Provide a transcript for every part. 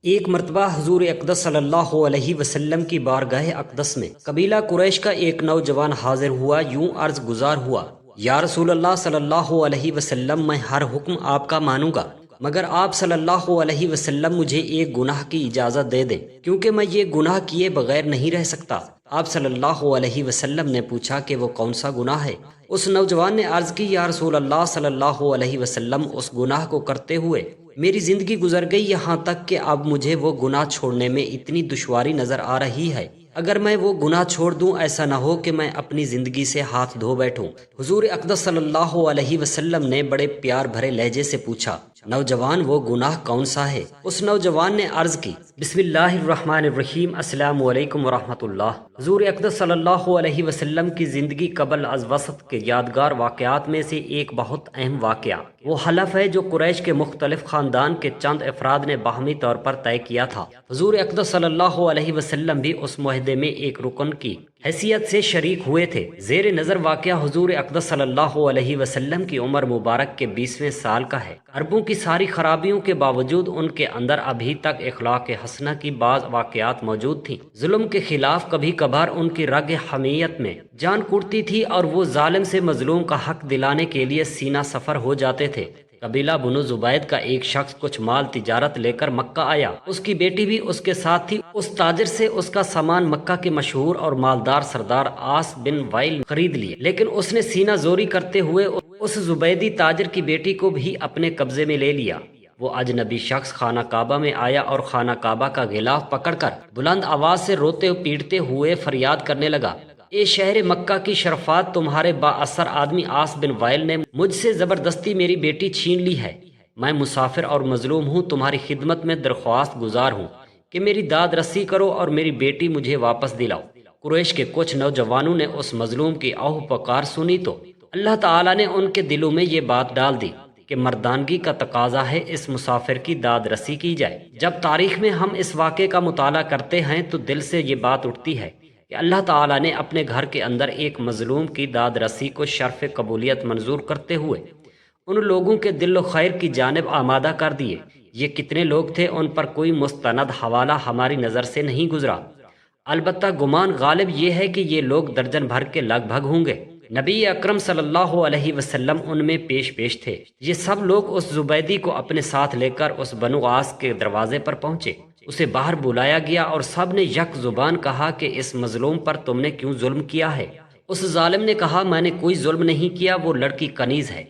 ایک مرتبہ حضور اقدس صلی اللہ علیہ وسلم کی بارگاہ اقدس میں قبیلہ قریش کا ایک نوجوان حاضر ہوا، یوں عرض گزار ہوا: یا رسول اللہ صلی اللہ علیہ وسلم، میں ہر حکم آپ کا مانوں گا، مگر آپ صلی اللہ علیہ وسلم مجھے ایک گناہ کی اجازت دے دیں، کیونکہ میں یہ گناہ کیے بغیر نہیں رہ سکتا۔ آپ صلی اللہ علیہ وسلم نے پوچھا کہ وہ کون سا گناہ ہے؟ اس نوجوان نے عرض کی: یا رسول اللہ صلی اللہ علیہ وسلم، اس گناہ کو کرتے ہوئے میری زندگی گزر گئی، یہاں تک کہ اب مجھے وہ گناہ چھوڑنے میں اتنی دشواری نظر آ رہی ہے۔ اگر میں وہ گناہ چھوڑ دوں، ایسا نہ ہو کہ میں اپنی زندگی سے ہاتھ دھو بیٹھوں۔ حضور اقدس صلی اللہ علیہ وسلم نے بڑے پیار بھرے لہجے سے پوچھا: نوجوان، وہ گناہ کون سا ہے؟ اس نوجوان نے عرض کی: بسم اللہ الرحمن الرحیم، السلام علیکم ورحمۃ اللہ۔ حضور اقدس صلی اللہ علیہ وسلم کی زندگی قبل از وسط کے یادگار واقعات میں سے ایک بہت اہم واقعہ وہ حلف ہے جو قریش کے مختلف خاندان کے چند افراد نے باہمی طور پر طے کیا تھا۔ حضور اقدس صلی اللہ علیہ وسلم بھی اس معاہدے میں ایک رکن کی حیثیت سے شریک ہوئے تھے۔ زیر نظر واقعہ حضور اقدس صلی اللہ علیہ وسلم کی عمر مبارک کے 20ویں سال کا ہے۔ عربوں کی ساری خرابیوں کے باوجود ان کے اندر ابھی تک اخلاق حسنہ کی بعض واقعات موجود تھیں۔ ظلم کے خلاف کبھی کبھار ان کی رگ حمیت میں جان کڑتی تھی اور وہ ظالم سے مظلوم کا حق دلانے کے لیے سینہ سفر ہو جاتے تھے۔ قبیلہ بنو زبید کا ایک شخص کچھ مال تجارت لے کر مکہ آیا۔ اس کی بیٹی بھی اس کے ساتھ تھی۔ اس تاجر سے اس کا سامان مکہ کے مشہور اور مالدار سردار عاص بن وائل خرید لیے، لیکن اس نے سینہ زوری کرتے ہوئے اس زبیدی تاجر کی بیٹی کو بھی اپنے قبضے میں لے لیا۔ وہ اجنبی شخص خانہ کعبہ میں آیا اور خانہ کعبہ کا غلاف پکڑ کر بلند آواز سے روتے پیٹتے ہوئے فریاد کرنے لگا: اے شہر مکہ کی شرفات، تمہارے با اثر آدمی عاص بن وائل نے مجھ سے زبردستی میری بیٹی چھین لی ہے۔ میں مسافر اور مظلوم ہوں، تمہاری خدمت میں درخواست گزار ہوں کہ میری داد رسی کرو اور میری بیٹی مجھے واپس دلاؤ۔ قریش کے کچھ نوجوانوں نے اس مظلوم کی آہ پکار سنی تو اللہ تعالیٰ نے ان کے دلوں میں یہ بات ڈال دی کہ مردانگی کا تقاضا ہے اس مسافر کی داد رسی کی جائے۔ جب تاریخ میں ہم اس واقعے کا مطالعہ کرتے ہیں تو دل سے یہ بات اٹھتی ہے کہ اللہ تعالیٰ نے اپنے گھر کے اندر ایک مظلوم کی داد رسی کو شرف قبولیت منظور کرتے ہوئے ان لوگوں کے دل و خیر کی جانب آمادہ کر دیے۔ یہ کتنے لوگ تھے، ان پر کوئی مستند حوالہ ہماری نظر سے نہیں گزرا، البتہ گمان غالب یہ ہے کہ یہ لوگ درجن بھر کے لگ بھگ ہوں گے۔ نبی اکرم صلی اللہ علیہ وسلم ان میں پیش تھے۔ یہ سب لوگ اس زبیدی کو اپنے ساتھ لے کر اس بنو عاص کے دروازے پر پہنچے۔ اسے باہر بلایا گیا اور سب نے یک زبان کہا کہ اس مظلوم پر تم نے کیوں ظلم کیا ہے؟ اس ظالم نے کہا: میں نے کوئی ظلم نہیں کیا، وہ لڑکی کنیز ہے۔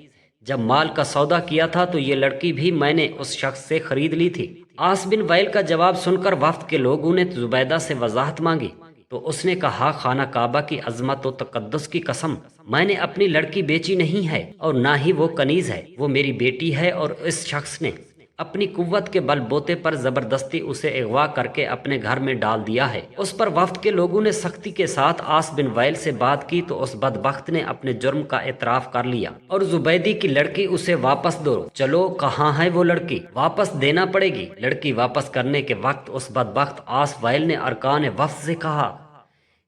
جب مال کا سودا کیا تھا تو یہ لڑکی بھی میں نے اس شخص سے خرید لی تھی۔ عاص بن وائل کا جواب سن کر وفد کے لوگوں نے زبیدہ سے وضاحت مانگی تو اس نے کہا: خانہ کعبہ کی عظمت و تقدس کی قسم، میں نے اپنی لڑکی بیچی نہیں ہے اور نہ ہی وہ کنیز ہے، وہ میری بیٹی ہے، اور اس شخص نے اپنی قوت کے بل بوتے پر زبردستی اسے اغوا کر کے اپنے گھر میں ڈال دیا ہے۔ اس پر وفد کے لوگوں نے سختی کے ساتھ عاص بن وائل سے بات کی تو اس بدبخت نے اپنے جرم کا اعتراف کر لیا اور زبیدی کی لڑکی اسے واپس دو۔ چلو، کہاں ہے وہ لڑکی؟ واپس دینا پڑے گی۔ لڑکی واپس کرنے کے وقت اس بدبخت عاص وائل نے ارکان وفد سے کہا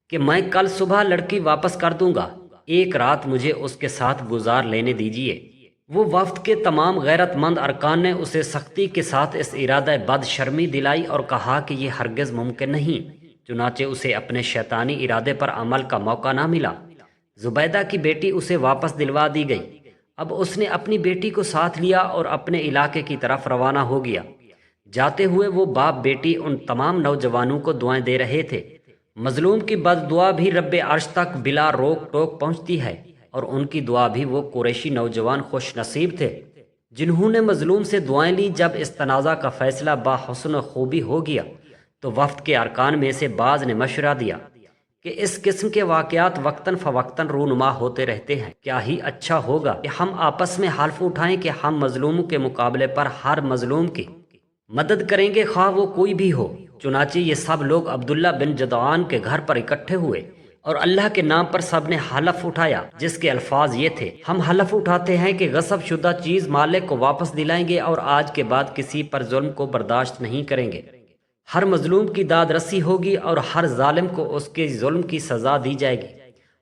کہ میں کل صبح لڑکی واپس کر دوں گا، ایک رات مجھے اس کے ساتھ گزار لینے دیجیے۔ وہ وفد کے تمام غیرت مند ارکان نے اسے سختی کے ساتھ اس ارادہ بد شرمی دلائی اور کہا کہ یہ ہرگز ممکن نہیں، چنانچہ اسے اپنے شیطانی ارادے پر عمل کا موقع نہ ملا۔ زبیدہ کی بیٹی اسے واپس دلوا دی گئی۔ اب اس نے اپنی بیٹی کو ساتھ لیا اور اپنے علاقے کی طرف روانہ ہو گیا۔ جاتے ہوئے وہ باپ بیٹی ان تمام نوجوانوں کو دعائیں دے رہے تھے۔ مظلوم کی بد دعا بھی رب عرش تک بلا روک ٹوک پہنچتی ہے، اور ان کی دعا بھی وہ قریشی نوجوان خوش نصیب تھے جنہوں نے مظلوم سے دعائیں لیں۔ جب اس تنازع کا فیصلہ با حسن و خوبی ہو گیا تو وفد کے ارکان میں سے بعض نے مشورہ دیا کہ اس قسم کے واقعات وقتاً فوقتاً رونما ہوتے رہتے ہیں، کیا ہی اچھا ہوگا کہ ہم آپس میں حلف اٹھائیں کہ ہم مظلوموں کے مقابلے پر ہر مظلوم کی مدد کریں گے، خواہ وہ کوئی بھی ہو۔ چنانچہ یہ سب لوگ عبداللہ بن جدعان کے گھر پر اکٹھے ہوئے اور اللہ کے نام پر سب نے حلف اٹھایا، جس کے الفاظ یہ تھے: ہم حلف اٹھاتے ہیں کہ غصب شدہ چیز مالک کو واپس دلائیں گے اور آج کے بعد کسی پر ظلم کو برداشت نہیں کریں گے۔ ہر مظلوم کی داد رسی ہوگی اور ہر ظالم کو اس کے ظلم کی سزا دی جائے گی۔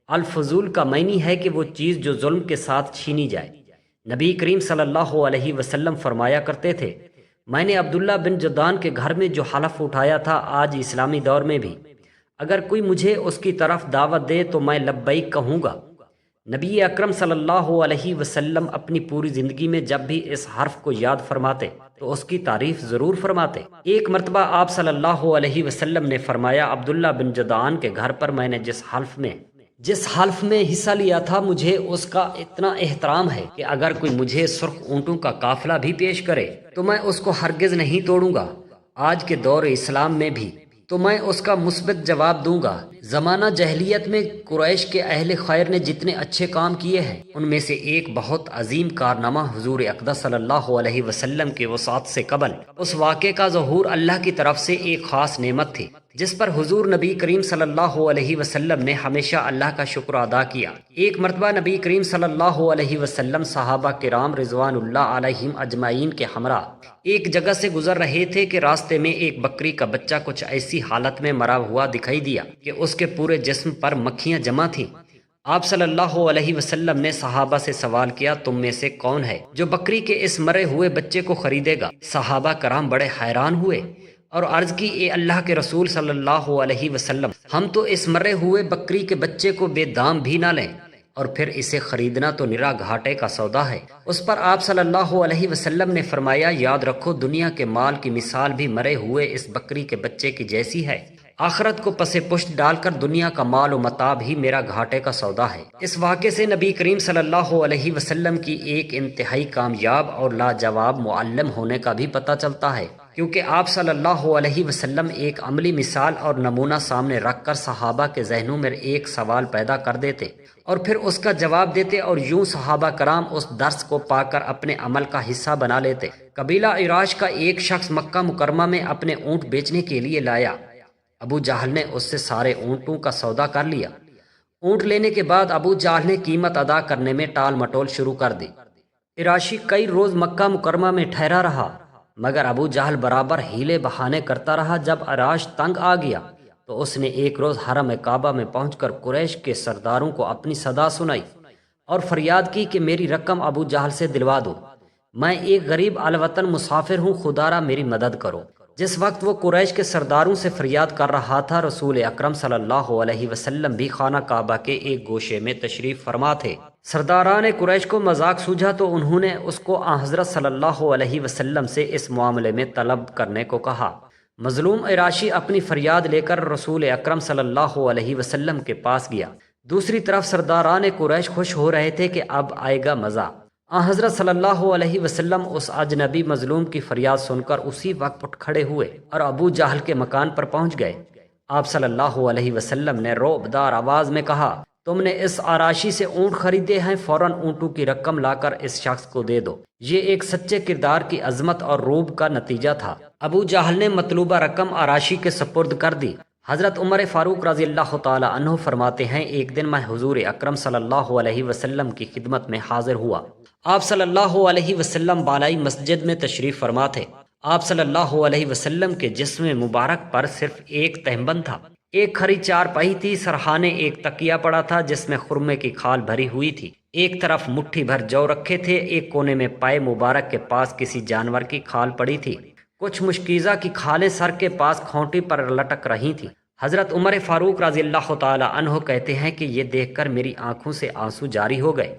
الفضول کا معنی ہے کہ وہ چیز جو ظلم کے ساتھ چھینی جائے۔ نبی کریم صلی اللہ علیہ وسلم فرمایا کرتے تھے: میں نے عبداللہ بن جدعان کے گھر میں جو حلف اٹھایا تھا، آج اسلامی دور میں بھی اگر کوئی مجھے اس کی طرف دعوت دے تو میں لبیک کہوں گا۔ نبی اکرم صلی اللہ علیہ وسلم اپنی پوری زندگی میں جب بھی اس حرف کو یاد فرماتے تو اس کی تعریف ضرور فرماتے۔ ایک مرتبہ آپ صلی اللہ علیہ وسلم نے فرمایا، عبداللہ بن جدعان کے گھر پر میں نے جس حلف میں حصہ لیا تھا، مجھے اس کا اتنا احترام ہے کہ اگر کوئی مجھے سرخ اونٹوں کا قافلہ بھی پیش کرے تو میں اس کو ہرگز نہیں توڑوں گا۔ آج کے دور اسلام میں بھی تو میں اس کا مثبت جواب دوں گا۔ زمانہ جاہلیت میں قریش کے اہل خیر نے جتنے اچھے کام کیے ہیں، ان میں سے ایک بہت عظیم کارنامہ حضور اقدس صلی اللہ علیہ وسلم کے وفات سے قبل اس واقعے کا ظہور اللہ کی طرف سے ایک خاص نعمت تھی، جس پر حضور نبی کریم صلی اللہ علیہ وسلم نے ہمیشہ اللہ کا شکر ادا کیا۔ ایک مرتبہ نبی کریم صلی اللہ علیہ وسلم صحابہ کرام رضوان اللہ علیہم اجمعین کے ہمراہ ایک جگہ سے گزر رہے تھے کہ راستے میں ایک بکری کا بچہ کچھ ایسی حالت میں مرا ہوا دکھائی دیا کہ اس کے پورے جسم پر مکھیاں جمع تھیں۔ آپ صلی اللہ علیہ وسلم نے صحابہ سے سوال کیا، تم میں سے کون ہے جو بکری کے اس مرے ہوئے بچے کو خریدے گا؟ صحابہ کرام بڑے حیران ہوئے اور عرض کی، اے اللہ کے رسول صلی اللہ علیہ وسلم، ہم تو اس مرے ہوئے بکری کے بچے کو بے دام بھی نہ لیں، اور پھر اسے خریدنا تو نرا گھاٹے کا سودا ہے۔ اس پر آپ صلی اللہ علیہ وسلم نے فرمایا، یاد رکھو، دنیا کے مال کی مثال بھی مرے ہوئے اس بکری کے بچے کی جیسی ہے۔ آخرت کو پس پشت ڈال کر دنیا کا مال و متاع بھی میرا گھاٹے کا سودا ہے۔ اس واقعے سے نبی کریم صلی اللہ علیہ وسلم کی ایک انتہائی کامیاب اور لاجواب معلم ہونے کا بھی پتہ چلتا ہے، کیونکہ آپ صلی اللہ علیہ وسلم ایک عملی مثال اور نمونہ سامنے رکھ کر صحابہ کے ذہنوں میں ایک سوال پیدا کر دیتے اور پھر اس کا جواب دیتے، اور یوں صحابہ کرام اس درس کو پا کر اپنے عمل کا حصہ بنا لیتے۔ قبیلہ عراش کا ایک شخص مکہ مکرمہ میں اپنے اونٹ بیچنے کے لیے لایا۔ ابو جہل نے اس سے سارے اونٹوں کا سودا کر لیا۔ اونٹ لینے کے بعد ابو جہل نے قیمت ادا کرنے میں ٹال مٹول شروع کر دی۔ عراشی کئی روز مکہ مکرمہ میں ٹھہرا رہا، مگر ابو جہل برابر ہیلے بہانے کرتا رہا۔ جب عراش تنگ آ گیا تو اس نے ایک روز حرم کعبہ میں پہنچ کر قریش کے سرداروں کو اپنی صدا سنائی اور فریاد کی کہ میری رقم ابو جہل سے دلوا دو، میں ایک غریب الوطن مسافر ہوں، خدا را میری مدد کرو۔ جس وقت وہ قریش کے سرداروں سے فریاد کر رہا تھا، رسول اکرم صلی اللہ علیہ وسلم بھی خانہ کعبہ کے ایک گوشے میں تشریف فرما تھے۔ سرداران قریش کو مذاق سوجھا تو انہوں نے اس کو آن حضرت صلی اللہ علیہ وسلم سے اس معاملے میں طلب کرنے کو کہا۔ مظلوم عراشی اپنی فریاد لے کر رسول اکرم صلی اللہ علیہ وسلم کے پاس گیا۔ دوسری طرف سرداران قریش خوش ہو رہے تھے کہ اب آئے گا مزہ۔ آن حضرت صلی اللہ علیہ وسلم اس اجنبی مظلوم کی فریاد سن کر اسی وقت اٹھ کھڑے ہوئے اور ابو جہل کے مکان پر پہنچ گئے۔ آپ صلی اللہ علیہ وسلم نے رعبدار آواز میں کہا، تم نے اس عراشی سے اونٹ خریدے ہیں، فوراً اونٹوں کی رقم لا کر اس شخص کو دے دو۔ یہ ایک سچے کردار کی عظمت اور روب کا نتیجہ تھا۔ ابو جہل نے مطلوبہ رقم عراشی کے سپرد کر دی۔ حضرت عمر فاروق رضی اللہ تعالی عنہ فرماتے ہیں، ایک دن میں حضور اکرم صلی اللہ علیہ وسلم کی خدمت میں حاضر ہوا۔ آپ صلی اللہ علیہ وسلم بالائی مسجد میں تشریف فرما تھے۔ آپ صلی اللہ علیہ وسلم کے جسم مبارک پر صرف ایک تہبند تھا، ایک کھری چارپائی تھی، سرہانے ایک تکیہ پڑا تھا جس میں خرمے کی کھال بھری ہوئی تھی، ایک طرف مٹھی بھر جو رکھے تھے، ایک کونے میں پائے مبارک کے پاس کسی جانور کی کھال پڑی تھی، کچھ مشکیزہ کی کھالیں سر کے پاس کھونٹی پر لٹک رہی تھیں۔ حضرت عمر فاروق رضی اللہ تعالی عنہ کہتے ہیں کہ یہ دیکھ کر میری آنکھوں سے آنسو جاری ہو گئے۔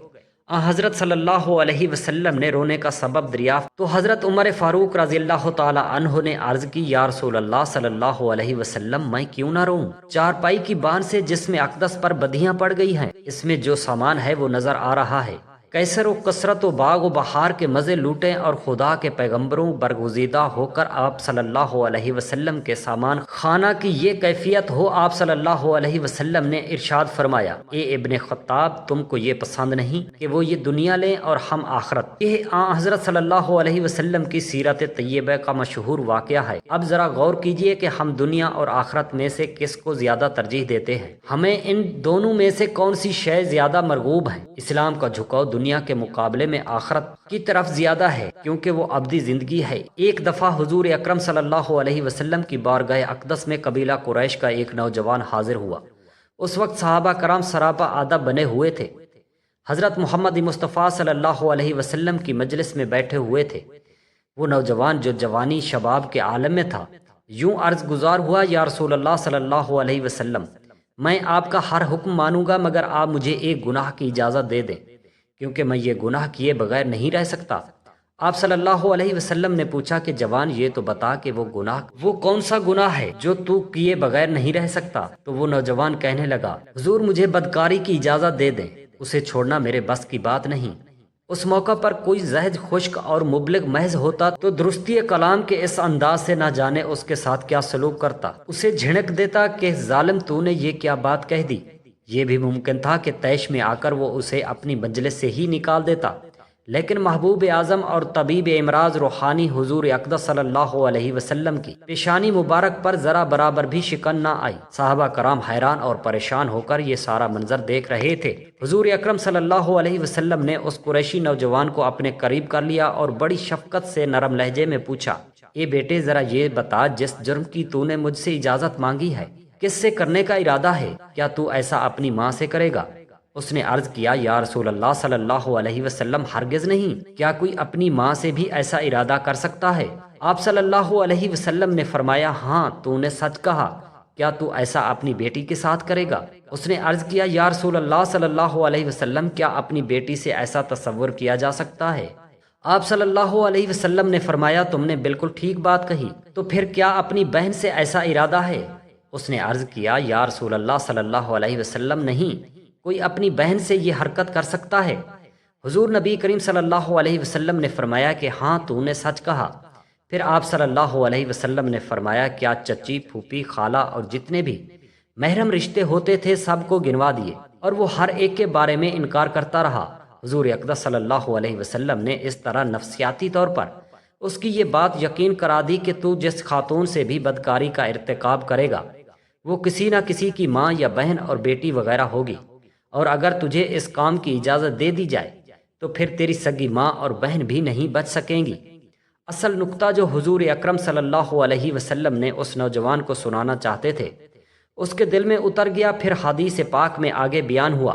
حضرت صلی اللہ علیہ وسلم نے رونے کا سبب دریافت تو حضرت عمر فاروق رضی اللہ تعالی عنہ نے عرض کی، یا رسول اللہ صلی اللہ علیہ وسلم، میں کیوں نہ روؤں؟ چارپائی کی بان سے جس میں اقدس پر بدیاں پڑ گئی ہیں، اس میں جو سامان ہے وہ نظر آ رہا ہے۔ کیسر و کثرت و باغ و بہار کے مزے لوٹیں اور خدا کے پیغمبروں برگزیدہ ہو کر آپ صلی اللہ علیہ وسلم کے سامان خانہ کی یہ کیفیت ہو۔ آپ صلی اللہ علیہ وسلم نے ارشاد فرمایا، اے ابن خطاب، تم کو یہ پسند نہیں کہ وہ یہ دنیا لیں اور ہم آخرت؟ یہ حضرت صلی اللہ علیہ وسلم کی سیرت طیبہ کا مشہور واقعہ ہے۔ اب ذرا غور کیجئے کہ ہم دنیا اور آخرت میں سے کس کو زیادہ ترجیح دیتے ہیں؟ ہمیں ان دونوں میں سے کون سی شے زیادہ مرغوب ہے؟ اسلام کا جھکاؤ دنیا کے مقابلے میں آخرت کی طرف زیادہ ہے، کیونکہ وہ ابدی زندگی ہے۔ ایک دفعہ حضور اکرم صلی اللہ علیہ وسلم کی بارگاہ اقدس میں قبیلہ قریش کا ایک نوجوان حاضر ہوا۔ اس وقت صحابہ کرام سراپا ادب بنے ہوئے تھے۔ حضرت محمد مصطفیٰ صلی اللہ علیہ وسلم کی مجلس میں بیٹھے ہوئے تھے۔ وہ نوجوان جو جوانی شباب کے عالم میں تھا یوں عرض گزار ہوا، یا رسول اللہ صلی اللہ علیہ وسلم، میں آپ کا ہر حکم مانوں گا مگر آپ مجھے ایک گناہ کی اجازت دے دیں، کیونکہ میں یہ گناہ کیے بغیر نہیں رہ سکتا۔ آپ صلی اللہ علیہ وسلم نے پوچھا کہ جوان، یہ تو بتا کہ وہ کون سا گناہ ہے جو تو کیے بغیر نہیں رہ سکتا؟ تو وہ نوجوان کہنے لگا، حضور مجھے بدکاری کی اجازت دے دیں، اسے چھوڑنا میرے بس کی بات نہیں۔ اس موقع پر کوئی زہد خشک اور مبلغ محض ہوتا تو درستی کلام کے اس انداز سے نہ جانے اس کے ساتھ کیا سلوک کرتا، اسے جھڑک دیتا کہ ظالم تو نے یہ کیا بات کہہ دی۔ یہ بھی ممکن تھا کہ طیش میں آ کر وہ اسے اپنی مجلس سے ہی نکال دیتا، لیکن محبوب اعظم اور طبیب امراض روحانی حضور اقدس صلی اللہ علیہ وسلم کی پیشانی مبارک پر ذرا برابر بھی شکن نہ آئی۔ صحابہ کرام حیران اور پریشان ہو کر یہ سارا منظر دیکھ رہے تھے۔ حضور اکرم صلی اللہ علیہ وسلم نے اس قریشی نوجوان کو اپنے قریب کر لیا اور بڑی شفقت سے نرم لہجے میں پوچھا، اے بیٹے ذرا یہ بتا، جس جرم کی تو نے مجھ سے اجازت مانگی ہے کس سے کرنے کا ارادہ ہے؟ کیا تو ایسا اپنی ماں سے کرے گا؟ اس نے عرض کیا، یا رسول اللہ صلی اللہ علیہ وسلم، ہرگز نہیں، کیا کوئی اپنی ماں سے بھی ایسا ارادہ کر سکتا ہے؟ آپ صلی اللہ علیہ وسلم نے فرمایا، ہاں تو نے سچ کہا، کیا تو ایسا اپنی بیٹی کے ساتھ کرے گا؟ اس نے عرض کیا، یا رسول اللہ صلی اللہ علیہ وسلم، کیا اپنی بیٹی سے ایسا تصور کیا جا سکتا ہے؟ آپ صلی اللہ علیہ وسلم نے فرمایا، تم نے بالکل ٹھیک بات کہی، تو پھر کیا اپنی بہن سے ایسا ارادہ ہے؟ اس نے عرض کیا، یا رسول اللہ صلی اللہ علیہ وسلم، نہیں، کوئی اپنی بہن سے یہ حرکت کر سکتا ہے؟ حضور نبی کریم صلی اللہ علیہ وسلم نے فرمایا کہ ہاں تو نے سچ کہا۔ پھر آپ صلی اللہ علیہ وسلم نے فرمایا، کیا چچی، پھوپھی، خالہ اور جتنے بھی محرم رشتے ہوتے تھے سب کو گنوا دیے، اور وہ ہر ایک کے بارے میں انکار کرتا رہا۔ حضور اقدس صلی اللہ علیہ وسلم نے اس طرح نفسیاتی طور پر اس کی یہ بات یقین کرا دی کہ تو جس خاتون سے بھی بدکاری کا ارتکاب کرے گا وہ کسی نہ کسی کی ماں یا بہن اور بیٹی وغیرہ ہوگی، اور اگر تجھے اس کام کی اجازت دے دی جائے تو پھر تیری سگی ماں اور بہن بھی نہیں بچ سکیں گی۔ اصل نقطہ جو حضور اکرم صلی اللہ علیہ وسلم نے اس نوجوان کو سنانا چاہتے تھے اس کے دل میں اتر گیا۔ پھر حدیث پاک میں آگے بیان ہوا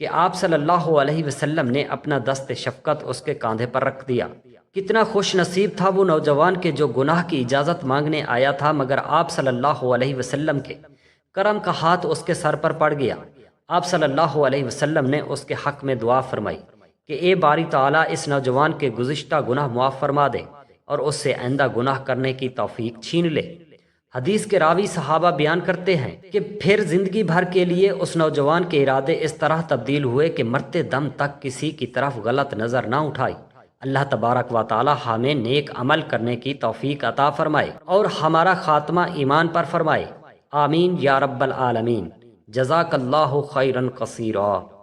کہ آپ صلی اللہ علیہ وسلم نے اپنا دست شفقت اس کے کاندھے پر رکھ دیا۔ کتنا خوش نصیب تھا وہ نوجوان کہ جو گناہ کی اجازت مانگنے آیا تھا، مگر آپ صلی اللہ علیہ وسلم کے کرم کا ہاتھ اس کے سر پر پڑ گیا۔ آپ صلی اللہ علیہ وسلم نے اس کے حق میں دعا فرمائی کہ اے باری تعالیٰ، اس نوجوان کے گزشتہ گناہ معاف فرما دے اور اس سے آئندہ گناہ کرنے کی توفیق چھین لے۔ حدیث کے راوی صحابہ بیان کرتے ہیں کہ پھر زندگی بھر کے لیے اس نوجوان کے ارادے اس طرح تبدیل ہوئے کہ مرتے دم تک کسی کی طرف غلط نظر نہ اٹھائی۔ اللہ تبارک و تعالی ہمیں نیک عمل کرنے کی توفیق عطا فرمائے اور ہمارا خاتمہ ایمان پر فرمائے، آمین یا رب العالمین۔ جزاک اللہ خیرا کثیرا۔